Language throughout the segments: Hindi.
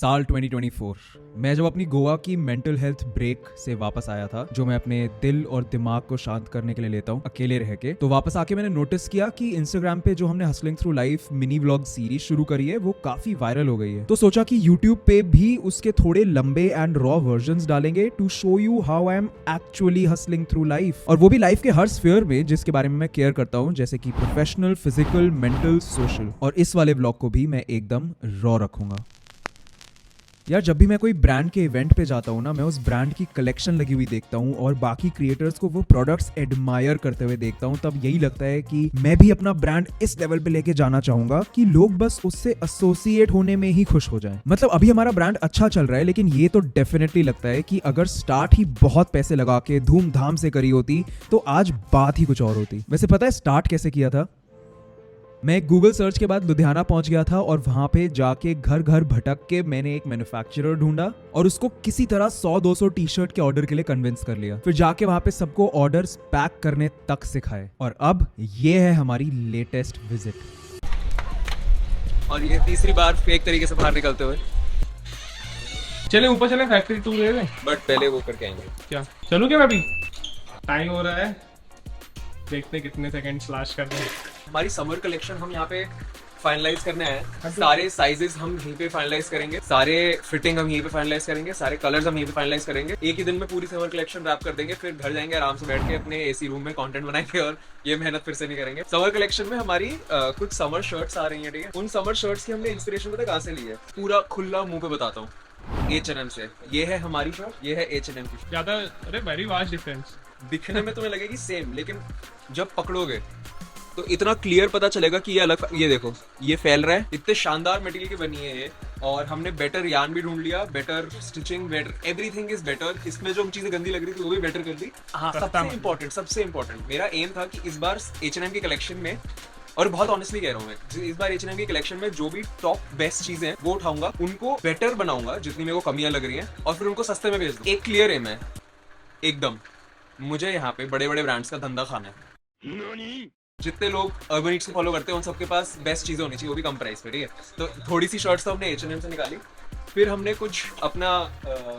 साल 2024 मैं जब अपनी गोवा की मेंटल हेल्थ ब्रेक से वापस आया था, जो मैं अपने दिल और दिमाग को शांत करने के लिए लेता हूँ अकेले रह के, तो वापस आके मैंने नोटिस किया कि इंस्टाग्राम पे जो हमने hustling through life mini vlog series शुरू करी है वो काफी वायरल हो गई है। तो सोचा कि यूट्यूब पे भी उसके थोड़े लंबे एंड रॉ वर्जन्स डालेंगे to show you how I am actually hustling through life, और वो भी लाइफ के हर स्फीयर में जिसके बारे में मैं केयर करता हूँ, जैसे कि प्रोफेशनल, फिजिकल, मेंटल, सोशल। और इस वाले व्लॉग को भी मैं एकदम रॉ रखूंगा। यार जब भी मैं कोई ब्रांड के इवेंट पे जाता हूँ ना, मैं उस ब्रांड की कलेक्शन लगी हुई देखता हूँ और बाकी क्रिएटर्स को वो प्रोडक्ट्स एडमायर करते हुए देखता हूँ, तब यही लगता है कि मैं भी अपना ब्रांड इस लेवल पे लेके जाना चाहूंगा कि लोग बस उससे एसोसिएट होने में ही खुश हो जाएं। मतलब अभी हमारा ब्रांड अच्छा चल रहा है, लेकिन ये तो डेफिनेटली लगता है कि अगर स्टार्ट ही बहुत पैसे लगा के धूमधाम से करी होती तो आज बात ही कुछ और होती। वैसे पता है स्टार्ट कैसे किया था? मैं एक गूगल सर्च के बाद लुधियाना पहुंच गया था और वहां पे जाके घर घर भटक के मैंने एक मैन्युफैक्चरर ढूंढा और उसको किसी तरह 100-200 टी शर्ट के ऑर्डर के लिए कन्विंस कर लिया। फिर जाके वहां पे सबको ऑर्डर्स पैक करने तक सिखाए, और अब ये है हमारी लेटेस्ट विजिट। और ये तीसरी बार फेक तरीके से बाहर निकलते हुए। चले ऊपर चले, फैक्ट्री टूर ले लें। बट पहले वो करके आएंगे। क्या चलूं क्या मैं अभी? टाइम हो रहा है, देखते कितने सेकंड्स लास्ट करते हैं। हमारी समर कलेक्शन हम यहाँ पे फाइनलाइज करने आए हैं। सारे साइजेस हम यहीं पे फाइनलाइज करेंगे, सारे फिटिंग हम यहीं पे फाइनलाइज करेंगे, सारे कलर्स हम यहीं पे फाइनलाइज करेंगे। एक ही दिन में पूरी समर कलेक्शन रैप कर देंगे, फिर घर जाएंगे आराम से बैठ के अपने एसी रूम में कंटेंट बनाएंगे और ये मेहनत फिर से नहीं करेंगे। समर कलेक्शन में हमारी कुछ समर शर्ट्स आ रही हैं, ठीक है। उन समर शर्ट्स की हमने इंस्पिरेशन पता कहाँ से ली है? पूरा खुला मुंह पे बताता हूँ, H&M से। ये है हमारी शर्ट, ये है H&M की। ज्यादा अरे वेरी वास्ट डिफरेंस। दिखने में तुम्हें लगेगी सेम, लेकिन जब पकड़ोगे तो इतना क्लियर पता चलेगा कि ये अलग। ये देखो, ये फैल रहा है, इतने शानदार मटेरियल की बनी है ये। और हमने बेटर यार्न भी ढूंढ लिया, better stitching, better everything is better. इसमें जो चीजें गंदी लग रही थी वो भी बेटर कर दी। हाँ, सबसे इंपॉर्टेंट मेरा एम था कि इस बार H&M की कलेक्शन में, और बहुत ऑनेस्टली कह रहा हूँ मैं, इस बार H&M की कलेक्शन में जो भी टॉप बेस्ट चीजें हैं वो उठाऊंगा, उनको बेटर बनाऊंगा जितनी मेरे को कमियां लग रही हैं, और फिर उनको सस्ते में बेच दूं। एक क्लियर एम है एकदम, मुझे यहाँ पे बड़े बड़े ब्रांड्स का धंधा खाना है। जितने लोग अर्बन ईट्स को फॉलो करते हैं उन सबके पास बेस्ट चीजें होनी चाहिए, वो भी कम प्राइस पे, ठीक है। तो थोड़ी सी शर्ट्स तो हमने H&M से निकाली, फिर हमने कुछ अपना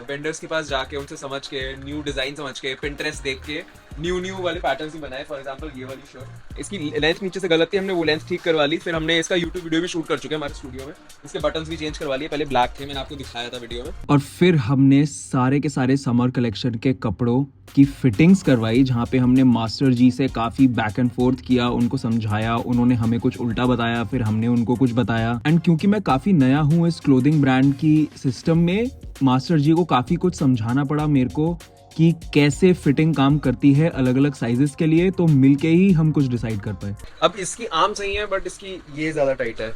वेंडर्स के पास जाके उनसे समझ के, न्यू डिजाइन समझ के, पिंटरेस्ट देख के न्यू वाले पैटर्न्स भी बनाए। फॉर एग्जांपल ये वाली शर्ट, इसकी लेंथ नीचे से गलत थी, हमने वो लेंथ ठीक करवा ली। फिर हमने इसका यूट्यूब वीडियो भी शूट कर चुके हैं हमारे स्टूडियो में, इसके बटन्स भी चेंज करवा लिए। पहले ब्लैक थे, मैंने आपको दिखाया था वीडियो में। और फिर हमने सारे के सारे समर कलेक्शन के कपड़ों की फिटिंग्स करवाई, जहाँ पे हमने मास्टर जी से काफी बैक एंड फोर्थ किया, उनको समझाया, उन्होंने हमें कुछ उल्टा बताया, फिर हमने उनको कुछ बताया। एंड क्योंकि मैं काफी नया हूँ इस क्लोथिंग ब्रांड की सिस्टम में, मास्टर जी को काफी कुछ समझाना पड़ा मेरे को कि कैसे फिटिंग काम करती है अलग अलग साइजेस के लिए, तो मिलके ही हम कुछ डिसाइड कर पाए। अब इसकी आर्म सही है, बट इसकी ये ज्यादा टाइट है,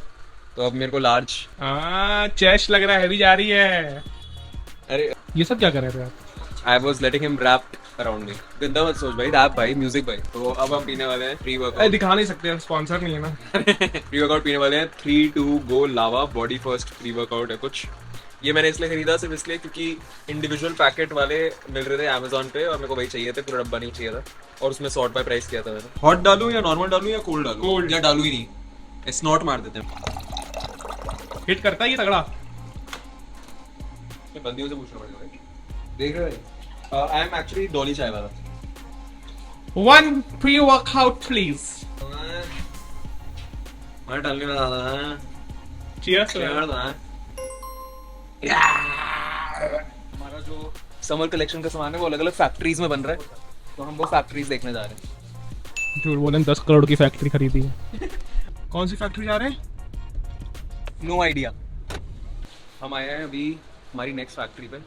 तो अब मेरे को लार्ज। चेस्ट लग रहा है, हैवी जा रही है। अरे ये सब क्या कर रहे थे आप? I was letting him wrap around me. गंदा मत सोच भाई, रैप भाई, म्यूजिक भाई। तो अब हम पीने वाले हैं प्री वर्कआउट। दिखा नहीं सकते, स्पॉन्सर नहीं है ना। प्री वर्कआउट पीने वाले हैं 3 2 गो लावा बॉडी फर्स्ट प्री वर्कआउट है कुछ। ये मैंने इसलिए खरीदा सिर्फ इसलिए क्योंकि इंडिविजुअल पैकेट वाले मिल रहे थे अमेजोन पे, और मेरे को वही चाहिए थे, पूरा डब्बा नहीं चाहिए था। और उसमें सॉर्ट बाय प्राइस किया था मैंने। हॉट डालूं या नॉर्मल डालूं या कोल्ड डालूं? कोल्ड। या डालूं ही नहीं, स्नॉट मार देते हैं। हिट करता है ये तगड़ा। बंदियों से पूछना पड़ेगा भाई। देख रहे हैं, आई एम एक्चुअली डॉली चाय वाला। 1 प्री वर्कआउट प्लीज। मैं डालने में ज्यादा है। चीयर्स। हमारा जो समर कलेक्शन का सामान है वो अलग अलग फैक्ट्रीज में बन रहा है, तो हम वो फैक्ट्रीज देखने जा रहे हैं। झूठ बोले, 10 करोड़ की फैक्ट्री खरीदी है। कौन सी फैक्ट्री जा रहे हैं? No idea. हम आए हैं अभी हमारी नेक्स्ट फैक्ट्री पे,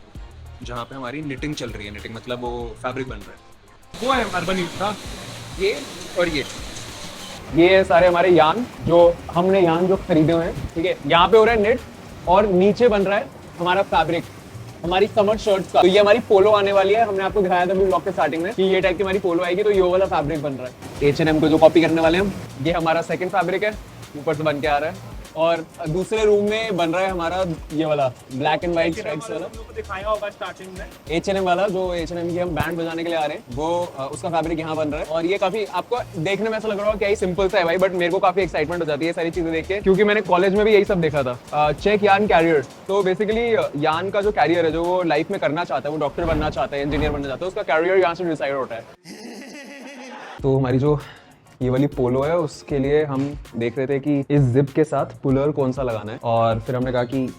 जहाँ पे हमारी निटिंग चल रही है। निटिंग मतलब वो फैब्रिक बन रहा है। वो है अर्बन यूथ का। ये और ये सारे हमारे यान जो खरीदे हुए हैं, ठीक है। यहाँ पे हो रहा है नेट, और नीचे बन रहा है हमारा फैब्रिक, हमारी समर शर्ट्स का। तो ये हमारी पोलो आने वाली है, हमने आपको दिखाया था ब्लॉग के स्टार्टिंग में कि ये टाइप की हमारी पोलो आएगी। तो ये वाला फैब्रिक बन रहा है H&M को जो कॉपी करने वाले हम। ये हमारा सेकंड फैब्रिक है, ऊपर से बन के आ रहा है। और दूसरे रूम में बन रहा है हमारा ये वाला ब्लैक एंड व्हाइट स्ट्राइप्स वाला दिखाया होगा स्टार्टिंग में H&M वाला, जो H&M की हम बैंड बजाने के लिए आ रहे हैं, वो उसका फैब्रिक यहाँ बन रहा है। और ये काफी आपको देखने में ऐसा लग रहा होगा कि सिंपल सा है भाई, बट मेरे को काफी एक्साइटमेंट हो जाती है सारी चीजें देख के, क्योंकि मैंने कॉलेज में भी यही सब देखा था। चेक यान कैरियर, तो बेसिकली यान का जो कैरियर है, जो वो लाइफ में करना चाहता है, वो डॉक्टर बनना चाहता है, इंजीनियर बनना चाहता है, उसका कैरियर यहाँ से डिसाइड होता है। तो हमारी जो ये वाली पोलो है, उसके लिए हम देख रहे थे कि इस जिप के साथ पुलर कौन सा लगाना है, और फिर हमने कहा कि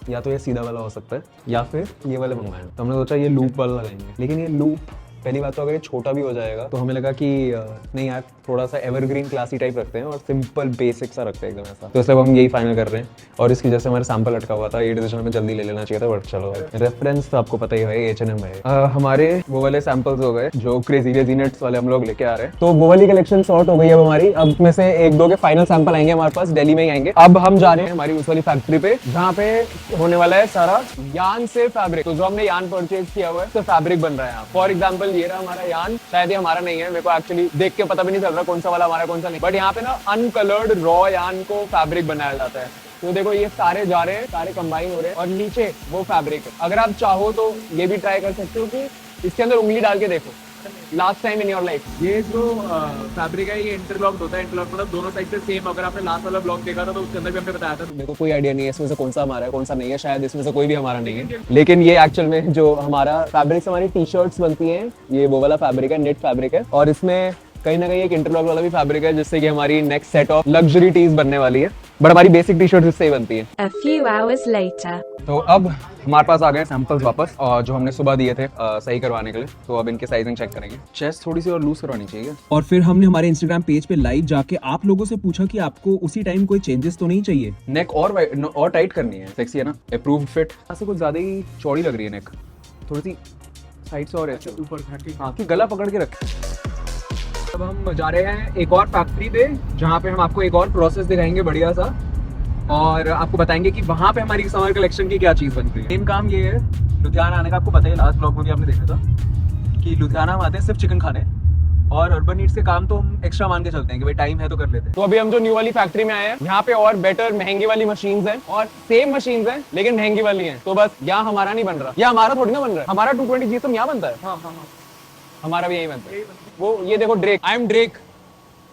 या तो ये सीधा वाला हो सकता है या फिर ये वाले मंगवाए। तो हमने सोचा ये लूप वाला लगाएंगे, लेकिन ये लूप पहली बात तो अगर ये छोटा भी हो जाएगा तो हमें लगा कि नहीं यार, थोड़ा सा एवरग्रीन क्लासी टाइप रखते हैं और सिंपल बेसिक सा रखते हैं एकदम ऐसा। तो इसलिए हम यही फाइनल कर रहे हैं। और इसकी जैसे हमारे सैंपल लटका हुआ था, ये डिसीजन हमें जल्दी ले लेना चाहिए था, बट चलो रेफरेंस तो आपको पता ही है, H&M है। हमारे वो वाले सैंपल्स हो गए जो क्रेजी नट्स वाले हम लोग लेके आ रहे हैं। तो वो वाली कलेक्शन सॉर्ट हो गई है हमारी। अब में से 1-2 के फाइनल सैंपल आएंगे हमारे पास, दिल्ली में ही आएंगे। अब हम जा रहे हैं हमारी उस वाली फैक्ट्री पे जहाँ पे होने वाला है सारा यान से फैब्रिक। तो जो हमने यान परचेज किया हुआ है तो फैब्रिक बन रहा है। फॉर एग्जाम्पल ये रहा हमारा यान, शायद ये हमारा नहीं है, मेरे को एक्चुअली देख के पता भी नहीं चल रहा कौन सा वाला हमारा कौन सा नहीं, बट यहाँ पे ना अनकलर्ड रॉ यान को फैब्रिक बनाया जाता है। तो देखो ये सारे जा रहे हैं, सारे कंबाइन हो रहे हैं, और नीचे वो फैब्रिक है। अगर आप चाहो तो ये भी ट्राई कर सकते हो कि इसके अंदर उंगली डाल के देखो, last time in your life. ये जो फैब्रिक है ये इंटरलॉक्ड होता है। इंटरलॉक मतलब दोनों साइड से सेम। अगर आपने लास्ट वाला ब्लॉग देखा था तो उसके अंदर भी हमने बताया था। मेरे को कोई आइडिया नहीं है इसमें से कौन सा हमारा है कौन सा नहीं है, शायद इसमें से कोई भी हमारा नहीं है। लेकिन ये एक्चुअल में जो हमारा फैब्रिक से हमारी टी शर्ट्स बनती हैं, ये वो वाला फैब्रिक है, नेट फैब्रिक है। और इसमें कहीं ना कहीं एक इंटरलॉक वाला भी फैब्रिक है, जिससे कि हमारी next set of luxury tees बनने वाली है। बट हमारी बेसिक टी शर्ट इससे ही बनती है। A few hours later. तो अब हमारे पास आ गए सैंपल्स वापस, और जो हमने सुबह दिए थे सही करवाने के लिए। तो अब इनके साइजिंग चेक करेंगे। चेस्ट थोड़ी सी और लूज करवानी चाहिए। और फिर हमने हमारे इंस्टाग्राम पेज पे लाइव जाके आप लोगों से पूछा कि आपको उसी टाइम कोई चेंजेस तो नहीं चाहिए। नेक और टाइट करनी है, सेक्सी है ना, अप्रूव्ड फिट। ऐसे कुछ ज्यादा ही चौड़ी लग रही है नेक, थोड़ी सी साइड से और ऐसे ऊपर हाँ कि गला पकड़ के रखे। अब हम जा रहे हैं एक और फैक्ट्री पे, जहाँ पे हम आपको एक और प्रोसेस दिखाएंगे बढ़िया सा, और आपको बताएंगे कि वहाँ पे हमारी समर कलेक्शन की क्या चीज़ बनती है। मेन काम ये है लुधियाना आने का, आपको पता है लास्ट ब्लॉग में भी आपने देखा था कि लुधियाना हम आते हैं सिर्फ चिकन खाने, और अर्बन नीड्स के काम तो हम एक्स्ट्रा मान के चलते हैं कि भाई टाइम है तो कर लेते हैं। तो अभी हम जो न्यू वाली फैक्ट्री में आए हैं, यहाँ पे और बेटर महंगी वाली मशीन्स हैं, और सेम मशीन्स हैं लेकिन महंगी वाली हैं। तो बस यहाँ हमारा नहीं बन रहा, यहाँ हमारा थोड़ी ना बन रहा है। हमारा 220 GSM यहाँ बनता है। हाँ, हमारा भी यही बनता है। वो ये देखो ड्रेक, आई एम ड्रेक।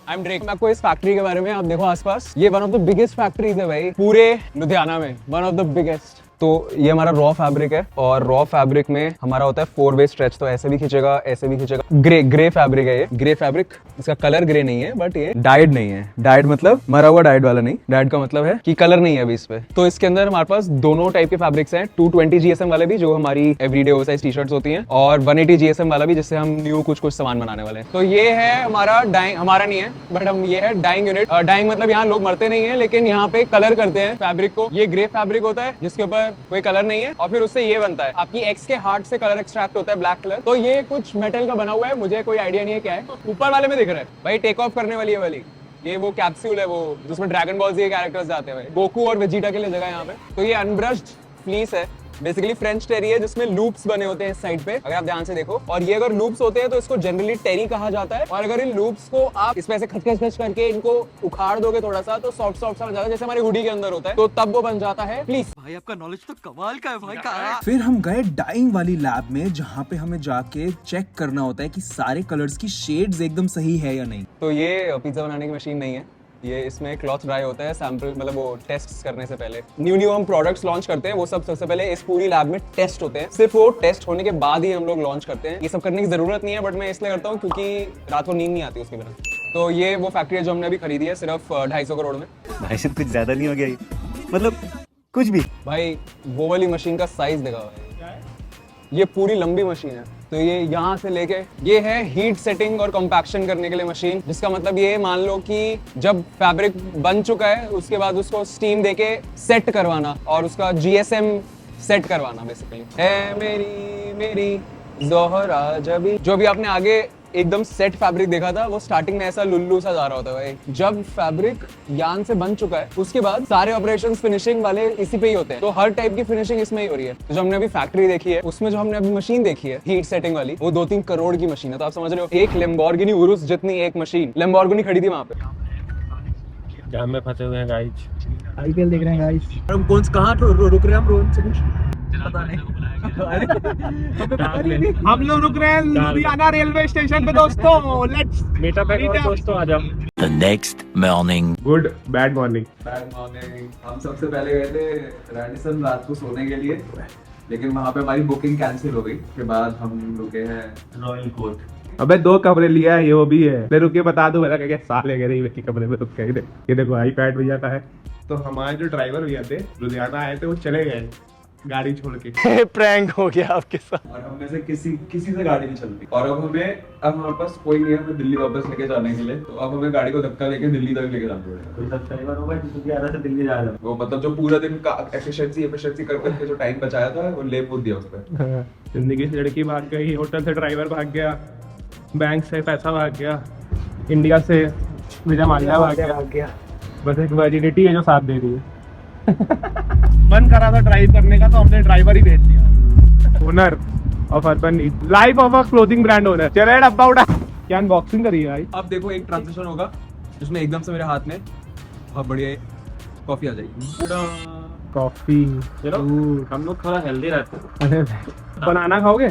मैं आपको इस फैक्ट्री के बारे में, आप देखो आसपास, ये one of the biggest factories है भाई पूरे लुधियाना में, वन ऑफ द बिगेस्ट। तो ये हमारा रॉ फैब्रिक है, और रॉ फैब्रिक में हमारा होता है 4-वे स्ट्रेच। तो ऐसे भी खींचेगा, ऐसे भी खींचेगा। ग्रे फैब्रिक है ये, ग्रे फैब्रिक। इसका कलर ग्रे नहीं है, बट ये डाइड नहीं है। डाइड मतलब मरा हुआ डाइड वाला नहीं, डाइड का मतलब है कि कलर नहीं है अभी इस पे। तो इसके अंदर हमारे पास दोनों टाइप के फैब्रिक्स हैं, 220 GSM वाले भी जो हमारी एवरीडे ओवरसाइज टी शर्ट्स होती हैं, और 180 GSM वाला भी जिससे हम न्यू कुछ सामान बनाने वाले हैं। तो ये है हमारा डाइंग, हमारा नहीं है बट हम, ये है डाइंग यूनिट। डाइंग मतलब यहाँ लोग मरते नहीं है, लेकिन यहाँ पे कलर करते हैं फैब्रिक को। ये ग्रे फैब्रिक होता है जिसके ऊपर कोई कलर नहीं है, और फिर उससे ये बनता है, आपकी एक्स के हार्ट से कलर एक्सट्रैक्ट होता है, ब्लैक कलर। तो ये कुछ मेटल का बना हुआ है, मुझे कोई आइडिया नहीं है क्या है। ऊपर वाले में दिख रहा है भाई, टेक ऑफ करने वाली है वाली, ये वो कैप्सूल है वो जिसमें ड्रैगन बॉल के कैरेक्टर्स जाते हैं, गोकू और वेजिटा के लिए जगह यहाँ पे। तो ये अनब्रश्ड फ्लीस है, बेसिकली फ्रेंच टेरी है, जिसमें लूप्स बने होते हैं इस साइड पे, अगर आप ध्यान से देखो। और ये अगर लूप्स होते हैं तो इसको जनरली टेरी कहा जाता है, और अगर इन लूप्स को आप इसमें से खच करके इनको उखाड़ दोगे थोड़ा सा, तो सॉफ्ट सा बन जाता है, जैसे हमारी हुडी के अंदर होता है, तो तब वो बन जाता है प्लीज। भाई आपका नॉलेज तो कमाल का है भाई का। फिर हम गए डाइंग वाली लैब में, जहाँ पे हमें जाके चेक करना होता है कि सारे कलर्स की शेड्स एकदम सही है या नहीं। तो ये पिज्जा बनाने की मशीन नहीं है, ये इसमें क्लॉथ ड्राई होता है, सैंपल मतलब वो टेस्ट करने से पहले। न्यू हम प्रोडक्ट्स लॉन्च करते हैं, वो सब सबसे पहले इस पूरी लैब में टेस्ट होते हैं। सिर्फ वो टेस्ट होने के बाद ही हम लोग लॉन्च करते हैं। ये सब करने की जरूरत नहीं है, बट मैं इसलिए करता हूँ क्योंकि रात को नींद नहीं आती उसके बिना। तो ये वो फैक्ट्री है जो हमने अभी खरीदी है सिर्फ 250 करोड़ में। भाई सिर्फ कुछ ज्यादा नहीं हो गया ये, मतलब कुछ भी। भाई वो वाली मशीन का साइज देखा हुआ है, ये पूरी लंबी मशीन है। तो ये यहाँ से लेके ये है हीट सेटिंग और कॉम्पैक्शन करने के लिए मशीन, जिसका मतलब ये मान लो कि जब फैब्रिक बन चुका है उसके बाद उसको स्टीम देके सेट करवाना और उसका GSM सेट करवाना बेसिकली है। मेरी जोहरा जबी, जो भी आपने आगे एकदम सेट फैब्रिक देखा था, वो स्टार्टिंग में ऐसा लुल्लू सा जा रहा होता है भाई। जब फैब्रिक यान से बन चुका है उसके बाद सारे ऑपरेशंस फिनिशिंग वाले इसी पे ही होते हैं, तो हर टाइप की फिनिशिंग इसमें ही हो रही है। तो जो हमने अभी फैक्ट्री देखी है उसमें जो हमने अभी मशीन देखी है हीट सेटिंग वाली, वो 2-3 करोड़ की मशीन है। तो आप समझ रहे हो, एक लैम्बोर्गिनी उरुस जितनी एक मशीन लैम्बोर्गिनी खड़ी थी वहां पे। जाम में फंसे हुए हैं गाइस। आईपीएल देख रहे हैं गाइस। हम कौन कहाँ रुक रहे हैं हम रोहन से कुछ पता नहीं। हम लोग रुक रहे हैं लुधियाना रेलवे स्टेशन पे दोस्तों। लेट्स मीट अप दोस्तों, आ जाओ। The next morning. Good bad morning. Bad morning. हम सबसे पहले गए थे रैडिसन रात को सोने के लिए, लेकिन वहाँ पे हमारी बुकिंग कैंसिल हो गई। उसके बाद हम रुके हैं रॉयल कोर्ट। अबे 2 कमरे लिया है, ये वो भी है। मैं रुके बता दूं मेरा क्या साले गए नहीं कमरे में रुक के। ये देखो आईपैड भैया का है। तो हमारे जो ड्राइवर भैया थे लुधियाना आए थे, वो चले गए गाड़ी छोड़ के। प्रैंक हो गया आपके साथ। और हम में से किसी से गाड़ी नहीं चलती। और अब हमारे पास कोई नहीं है हमें दिल्ली वापस लेके जाने के लिए। तो अब हमें गाड़ी को धक्का लेके दिल्ली तक लेके जाना पड़ेगा। कोई सब्सक्राइबर होगा जो लुधियाना से दिल्ली जा रहा है। वो मतलब जो पूरा दिन का एफिशिएंसी कर करके जो टाइम बचाया था वो ले कूद दिया उस पर। जिंदगी से लड़की भाग गई, होटल से ड्राइवर भाग गया, बैंक से पैसा भाग गया, इंडिया से विजय माल्या भाग गया। बस एक वर्जिनिटी है जो साथ दे रही है। मन करा था ड्राइव करने का, तो हमने ड्राइवर ही भेज दिया। Owner of urban need, life of a clothing brand owner. चले डब्बा उठा। क्या अनबॉक्सिंग करी है भाई। अब देखो एक ट्रांजिशन होगा जिसमें एकदम से मेरे हाथ में बहुत बढ़िया कॉफी आ जाएगी। कॉफी। चलो हम लोग थोड़ा हेल्दी रहते हैं। बनाना खाओगे?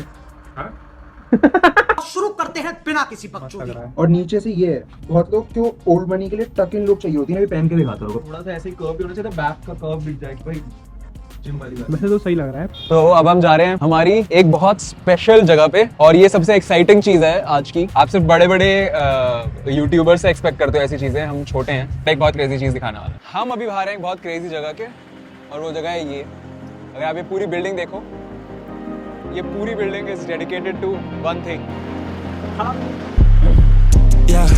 शुरू करते हैं बिना किसी बकचोदी। और नीचे से ये है, बहुत लोग क्यों ओल्ड मनी के लिए टक इन लुक चाहिए होती है ना, पहन के दिखाता हूँ। थोड़ा सा ऐसे ही कर्व भी होना चाहिए, बैक का कर्व दिख जाए भाई, जिम वाली बात। वैसे तो सही लग रहा है। तो अब हम जा रहे हैं हमारी एक बहुत स्पेशल जगह पे, और ये सबसे एक्साइटिंग चीज है आज की। आप सिर्फ बड़े बड़े यूट्यूबर से एक्सपेक्ट करते हो ऐसी चीजें, हम छोटे हैं। एक बहुत क्रेजी चीज दिखाने वाला है। हम अभी बाहर हैं एक बहुत क्रेजी जगह के, और वो जगह है ये। अगर आप ये पूरी बिल्डिंग देखो, ये पूरी building is dedicated to one thing. Yeah,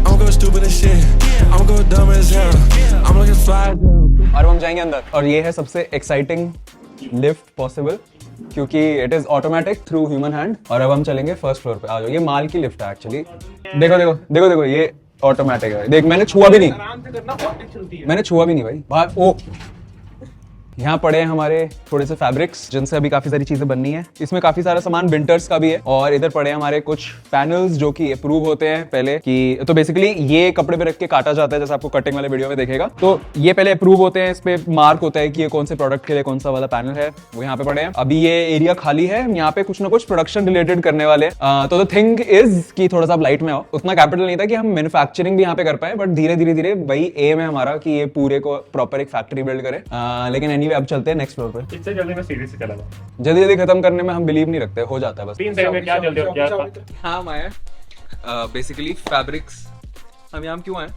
I'm go stupid as shit. I'm go dumb as hell. I'm looking fly as hell. और हम जाएंगे अंदर, और ये है सबसे एक्साइटिंग लिफ्ट पॉसिबल, क्योंकि it is automatic through human hand. और अब हम चलेंगे फर्स्ट फ्लोर पे। आ जाओ, ये माल की लिफ्ट है एक्चुअली। देखो देखो देखो देखो, ये ऑटोमेटिक है। देख मैंने छुआ भी नहीं, आराम से करना, बहुत तेज चलती है। मैंने छुआ भी नहीं भाई। बाहर ओ यहाँ पड़े हैं हमारे थोड़े से फैब्रिक्स, जिनसे अभी काफी सारी चीजें बननी है। इसमें काफी सारा सामान विंटर्स का भी है। और इधर पड़े हैं हमारे कुछ पैनल्स जो कि अप्रूव होते हैं पहले कि, तो बेसिकली ये कपड़े पे रख के काटा जाता है, जैसे आपको कटिंग वाले वीडियो में देखेगा। तो ये पहले अप्रूव होते हैं, इस पे मार्क होता है कि ये कौन से प्रोडक्ट के लिए कौन सा वाला पैनल है, वो यहाँ पे पड़े हैं। अभी ये एरिया खाली है, यहाँ पे कुछ ना कुछ प्रोडक्शन रिलेटेड करने वाले। तो द थिंग इज कि थोड़ा सा आप लाइट में आओ। उतना कैपिटल नहीं था कि हम मैन्युफैक्चरिंग भी यहाँ पे कर पाए, बट धीरे धीरे धीरे वही एम है हमारा कि ये पूरे को प्रॉपर एक फैक्ट्री बिल्ड करें। लेकिन एनीवे अब चलते हैं नेक्स्ट फ्लोर पे। इससे जल्दी में सीढ़ी से चला जाओ। जल्दी जल्दी खत्म करने में हम बिलीव नहीं रखते, हो जाता है बस। 3 सेकंड में क्या जल्दी हो गया। हाँ माया, बेसिकली फैब्रिक्स। हम यहाँ क्यों आए?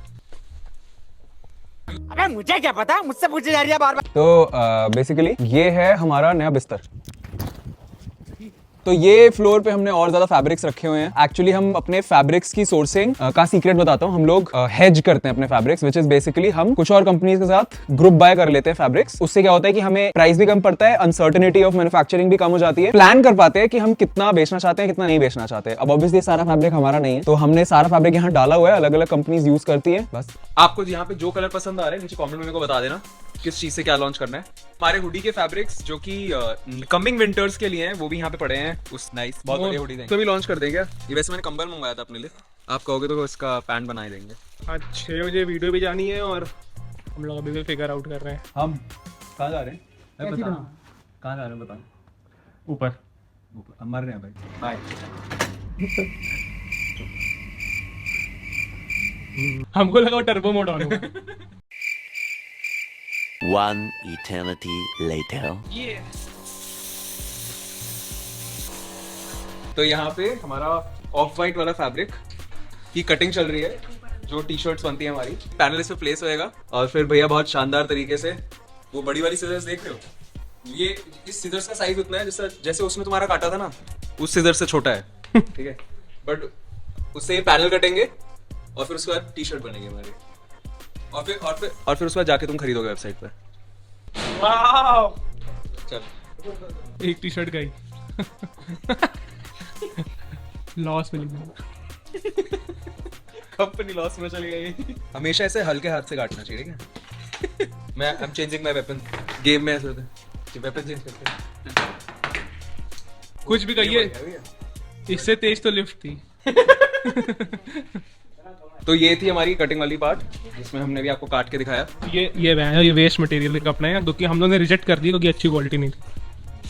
अबे मुझे क्या पता, मुझसे पूछे जा रही है बार बार। तो बेसिकली ये है हमारा नया बिस्तर। तो ये फ्लोर पे हमने और ज्यादा फैब्रिक्स रखे हुए हैं। एक्चुअली हम अपने फैब्रिक्स की सोर्सिंग का सीक्रेट बताता हूँ। हम लोग हेज करते हैं अपने फैब्रिक्स, विच इज बेसिकली हम कुछ और कंपनीज के साथ ग्रुप बाय कर लेते हैं फैब्रिक्स। उससे क्या होता है कि हमें प्राइस भी कम पड़ता है, अनसर्टेनिटी ऑफ मैन्युफैक्चरिंग भी कम हो जाती है, प्लान कर पाते हैं कि हम कितना बेचना चाहते हैं, कितना नहीं बेचना चाहते। अब ऑब्वियसली सारा फैब्रिक हमारा नहीं है, तो हमने सारा फैब्रिक यहाँ डाला हुआ है, अलग अलग कंपनीज यूज करती है। बस आपको यहाँ पे जो कलर पसंद आ रहे हैं नीचे कमेंट में मेरे को बता देना किस चीज से क्या लॉन्च करना है। हमारे हुडी के फैब्रिक्स जो कि कमिंग विंटर्स के लिए हैं, वो भी यहाँ पे पड़े हैं। उस नाइस बहुत बढ़िया हुडी देंगे, तो भी लॉन्च कर देंगे। ये वैसे मैंने कंबल मंगाया था अपने लिए, आप कहोगे तो इसका पैंट बना देंगे। आज 6 बजे वीडियो भी जानी है, और हम लोग अभी भी फिगर आउट कर रहे हैं। हम कहाँ जा रहे हैं? कहाँ जा रहे हैं बता। ऊपर हम मर रहे हैं भाई, बाय। हमको लगा टर्बो मोड ऑन हुआ। One eternity later. तो यहाँ पे हमारा ऑफ वाइट वाला फैब्रिक की कटिंग चल रही है, जो टी शर्ट्स बनती है हमारी। पैनल इस पे प्लेस होएगा, और फिर भैया बहुत शानदार तरीके से वो बड़ी वाली सीजर्स देख रहे हो, ये इस सीजर्स का साइज उतना है जैसे उसने तुम्हारा काटा था ना, उस सीजर से छोटा है। ठीक है, बट उससे ये पैनल कटेंगे और फिर उसके बाद टी शर्ट बनेगी हमारी, और फिर उसके बाद जाके तुम खरीदोगे वेबसाइट पे। वाओ, चल एक टी शर्ट गई। लॉस मिली, कंपनी लॉस में चली गई। हमेशा ऐसे हल्के हाथ से काटना चाहिए, ठीक है? मैं I am changing my weapon. Game में ऐसे होता है कि वेपन चेंज करते हैं। कुछ भी कहिए, इससे तेज तो लिफ्ट थी। तो ये थी हमारी कटिंग वाली पार्ट जिसमें हमने भी आपको काट के दिखाया। ये वेस्ट मटेरियल का अपना है, क्योंकि हम लोगों ने रिजेक्ट कर दी क्योंकि अच्छी क्वालिटी नहीं थी।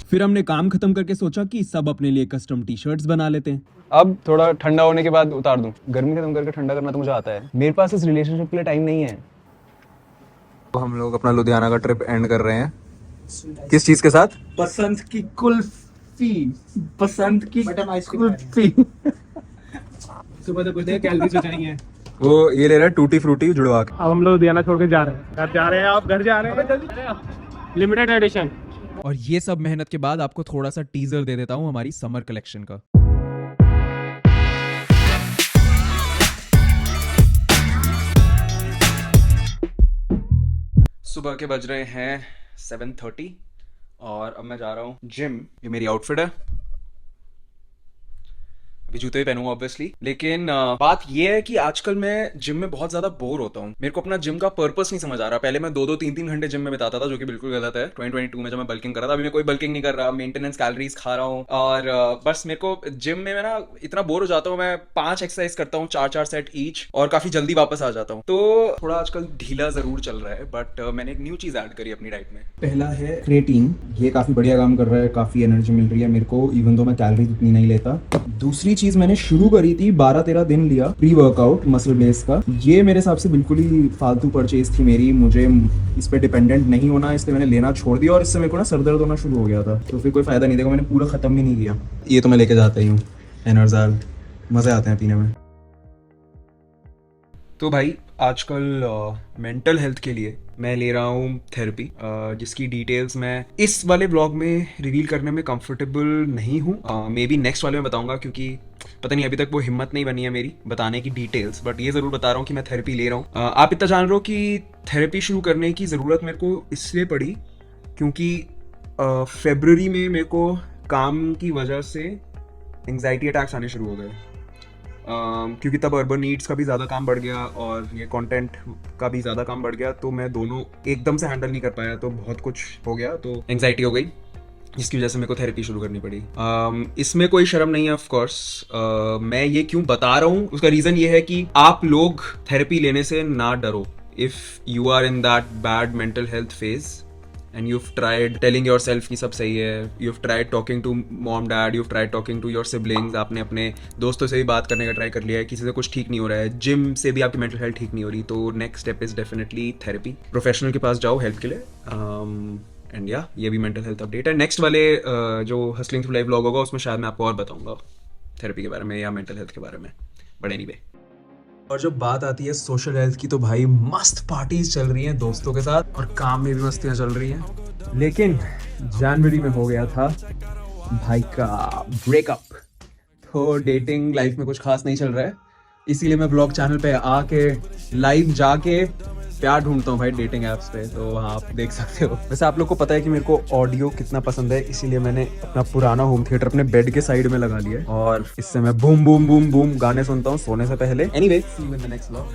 फिर हमने काम खत्म करके सोचा कि सब अपने लिए कस्टम टी शर्ट्स बना लेते हैं। अब थोड़ा ठंडा होने के बाद उतार दूं। गर्मी खत्म करके ठंडा करना तो मुझे आता है। मेरे पास इस रिलेशनशिप के लिए टाइम नहीं है। तो हम लोग अपना लुधियाना का ट्रिप एंड कर रहे हैं किस चीज के साथ? पसंद की कुल्फी, पसंद की कुल्फी। सुबह तो कुछ नहीं, कैलोरीज बचाएंगे। वो ये ले रहा है टूटी फ्रूटी जुड़वा के। अब हम लोग लुधियाना छोड़ के जा रहे हैं। घर जा रहे हैं, आप घर जा रहे हैं। Limited edition. और ये सब मेहनत के बाद आपको थोड़ा सा टीजर दे देता हूँ हमारी समर कलेक्शन का। सुबह के बज रहे हैं 7:30 और अब मैं जा रहा हूँ जिम। ये मेरी आउटफिट है। अभी जूते ही पहनूंगा ऑब्वियसली, लेकिन बात ये है कि आजकल मैं जिम में बहुत ज्यादा बोर होता हूँ। मेरे को अपना जिम का पर्पस नहीं समझ आ रहा। पहले मैं 2-2, 3-3 घंटे जिम में बिताता था, जो कि बिल्कुल गलत है। 2022 में जब मैं बल्किंग कर रहा था, अभी मैं कोई बल्किंग नहीं कर रहा, मेंटेनेंस कैलोरीज खा रहा हूँ। और बस मेरे को जिम में मैं ना इतना बोर हो जाता हूँ। मैं 5 एक्सरसाइज करता हूँ, 4-4 सेट ईच, और काफी जल्दी वापस आ जाता हूँ। तो थोड़ा आजकल ढीला जरूर चल रहा है, बट मैंने एक न्यू चीज ऐड करी अपनी डाइट में। पहला है क्रिएटिन, ये काफी बढ़िया काम कर रहा है, काफी एनर्जी मिल रही है मेरे को, इवन दो मैं कैलोरी इतनी नहीं लेता। दूसरी चीज मैंने शुरू करी थी, 12-13 दिन लिया प्री वर्कआउट मसल बेस का। ये मेरे हिसाब से बिल्कुल ही फालतू परचेज थी मेरी, मुझे इस पे डिपेंडेंट नहीं होना, इसलिए मैंने लेना छोड़ दिया। और इससे मेरे को ना सर दर्द होना शुरू हो गया था, तो फिर कोई फायदा नहीं। देखो मैंने पूरा खत्म भी नहीं किया। ये तो मैं लेके जाता ही हूँ, एनर्जाल, मजे आते हैं पीने में। तो भाई आजकल मेंटल हेल्थ के लिए मैं ले रहा हूँ थेरेपी, जिसकी डिटेल्स मैं इस वाले ब्लॉग में रिवील करने में कंफर्टेबल नहीं हूँ। मे बी नेक्स्ट वाले में बताऊंगा, क्योंकि पता नहीं अभी तक वो हिम्मत नहीं बनी है मेरी बताने की डिटेल्स। बट ये ज़रूर बता रहा हूँ कि मैं थेरेपी ले रहा हूँ। आप इतना जान रहे हो कि थेरेपी शुरू करने की ज़रूरत मेरे को इसलिए पड़ी क्योंकि फरवरी में मेरे को काम की वजह से एंग्जाइटी अटैक्स आने शुरू हो गए। क्योंकि तब अर्बन नीड्स का भी ज़्यादा काम बढ़ गया और ये कंटेंट का भी ज़्यादा काम बढ़ गया, तो मैं दोनों एकदम से हैंडल नहीं कर पाया, तो बहुत कुछ हो गया, तो एंग्जाइटी हो गई, जिसकी वजह से मेरे को थेरेपी शुरू करनी पड़ी। इसमें कोई शर्म नहीं है ऑफ कोर्स। मैं ये क्यों बता रहा हूँ, उसका रीज़न ये है कि आप लोग थेरेपी लेने से ना डरो। If you are in that bad mental health phase and you've tried telling yourself कि सब सही है, you've tried talking to mom dad, you've tried talking to your siblings, आपने अपने दोस्तों से भी बात करने का ट्राई कर लिया है, किसी से कुछ ठीक नहीं हो रहा है, जिम से भी आपकी मेंटल हेल्थ ठीक नहीं हो रही, तो next step is definitely therapy. Professional के पास जाओ हेल्प के लिए। एंड या ये भी मेंटल हेल्थ अपडेट है। नेक्स्ट वाले जो हसलिंग थ्रू लाइफ व्लॉग होगा उसमें शायद मैं आपको और बताऊंगा थेरेपी के बारे में या मेंटल हेल्थ के बारे में। बट एनीवे, और जब बात आती है सोशल हेल्थ की, तो भाई मस्त पार्टीज चल रही हैं दोस्तों के साथ और काम में भी मस्तियां चल रही हैं। लेकिन जनवरी में हो गया था भाई का ब्रेकअप, तो डेटिंग लाइफ में कुछ खास नहीं चल रहा है, इसीलिए मैं ब्लॉग चैनल पे आके लाइव जाके प्यार ढूंढता हूँ भाई डेटिंग एप्स पे, तो वहाँ आप देख सकते हो। वैसे आप लोग को पता है कि मेरे को ऑडियो कितना पसंद है, इसीलिए मैंने अपना पुराना होम थिएटर अपने बेड के साइड में लगा लिया है और इससे मैं बूम बूम बूम बूम गाने सुनता हूँ सोने से पहले। Anyway, see you in the next vlog.